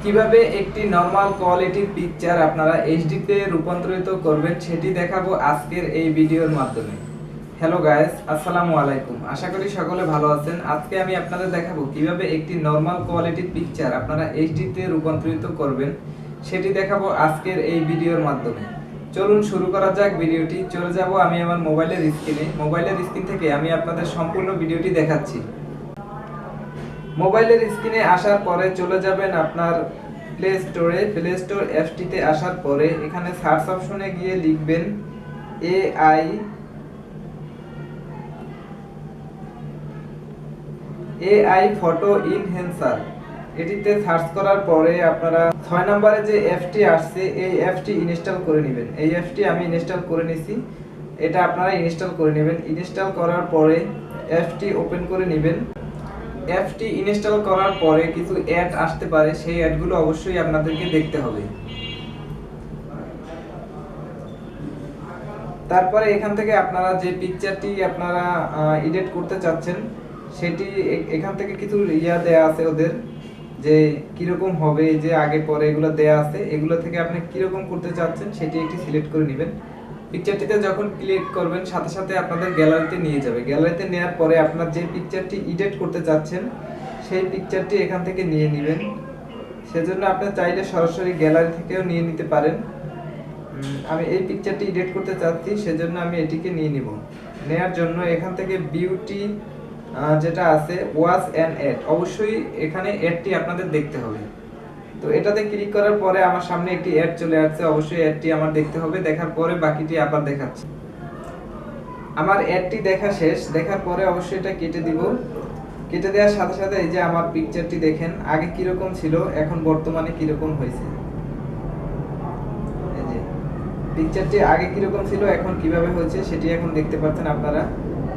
কিভাবে একটি নরমাল কোয়ালিটির পিকচার আপনারা এইচডি তে রূপান্তরিত করবেন সেটি দেখাবো আজকের এই ভিডিওর মাধ্যমে। হ্যালো গাইস, আসসালামু আলাইকুম। আশা করি সকলে ভালো আছেন। আজকে আমি আপনাদের দেখাবো কিভাবে একটি নরমাল কোয়ালিটির পিকচার আপনারা এইচডি তে রূপান্তরিত করবেন সেটি দেখাবো আজকের এই ভিডিওর মাধ্যমে। চলুন শুরু করা যাক ভিডিওটি। চলে যাব আমি আমার মোবাইলের স্ক্রিন থেকে আমি আপনাদের সম্পূর্ণ ভিডিওটি দেখাচ্ছি। মোবাইলের স্ক্রিনে আসার পরে চলে যাবেন আপনার প্লে স্টোর অ্যাপসটিতে আসার পরে এখানে সার্চ অপশনে গিয়ে লিখবেন এআই ফটো ইনহ্যান্সার। এটিতে সার্চ করার পরে আপনারা 6 নম্বরে যে অ্যাপসটি আসছে এই অ্যাপসটি ইনস্টল করে নেবেন। এই অ্যাপসটি আমি ইনস্টল করে নিছি, এটা আপনারা ইনস্টল করে নেবেন। ইনস্টল করার পরে অ্যাপসটি ওপেন করে নেবেন। অ্যাপসটি ইনস্টল করার পরে কিছু অ্যাড আসতে পারে, সেই অ্যাডগুলো অবশ্যই আপনাদেরকে দেখতে হবে। তারপরে এখান থেকে আপনারা যে পিকচারটি আপনারা এডিট করতে চাচ্ছেন সেটি এখান থেকে কিছু দেয়া আছে ওদের, যে কিরকম হবে, যে আগে পরে এগুলো দেয়া আছে, এগুলো থেকে আপনি কিরকম করতে চাচ্ছেন সেটি একটি সিলেক্ট করে নেবেন। পিকচারটিতে যখন ক্লিক করবেন সাথে সাথে আপনাদের গ্যালারিতে নিয়ে যাবে। গ্যালারিতে নেওয়ার পরে আপনার যে পিকচারটি এডিট করতে চাচ্ছেন সেই পিকচারটি এখান থেকে নিয়ে নেবেন। সেজন্য আপনি চাইলে সরাসরি গ্যালারি থেকেও নিয়ে নিতে পারেন। আমি এই পিকচারটি এডিট করতে চাচ্ছি, সেজন্য আমি এটিকে নিয়ে নিব। নেয়ার জন্য এখান থেকে বিউটি যেটা আছে ওয়াচ অ্যান্ড অ্যাড, অবশ্যই এখানে অ্যাডটি আপনাদের দেখতে হবে। তো এটাতে ক্লিক করার পরে আমার সামনে একটি অ্যাড চলে আসছে, অবশ্যই অ্যাডটি আমার দেখতে হবে। দেখার পরে বাকিটি আবার দেখাচ্ছি। আমার অ্যাডটি দেখা শেষ, দেখার পরে অবশ্যই এটা কেটে দিব। কেটে দেওয়ার সাথে সাথে এই যে আমার পিকচারটি দেখেন আগে কিরকম ছিল, এখন বর্তমানে কিরকম হয়েছে। এই যে পিকচারটি আগে কিরকম ছিল এখন কিভাবে হয়েছে সেটি এখন দেখতে পাচ্ছেন আপনারা।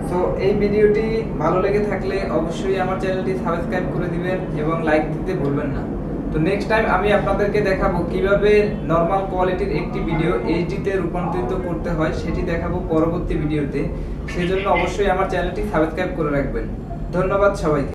সো এই ভিডিওটি ভালো লেগে থাকলে অবশ্যই আমার চ্যানেলটি সাবস্ক্রাইব করে দিবেন এবং লাইক দিতে ভুলবেন না। তো নেক্সট টাইম আমি আপনাদেরকে দেখাবো কিভাবে নরমাল কোয়ালিটির একটি ভিডিও এইচডি তে রূপান্তরিত করতে হয় সেটি দেখাবো পরবর্তী ভিডিওতে। সেজন্য অবশ্যই আমার চ্যানেলটি সাবস্ক্রাইব করে রাখবেন। ধন্যবাদ সবাইকে।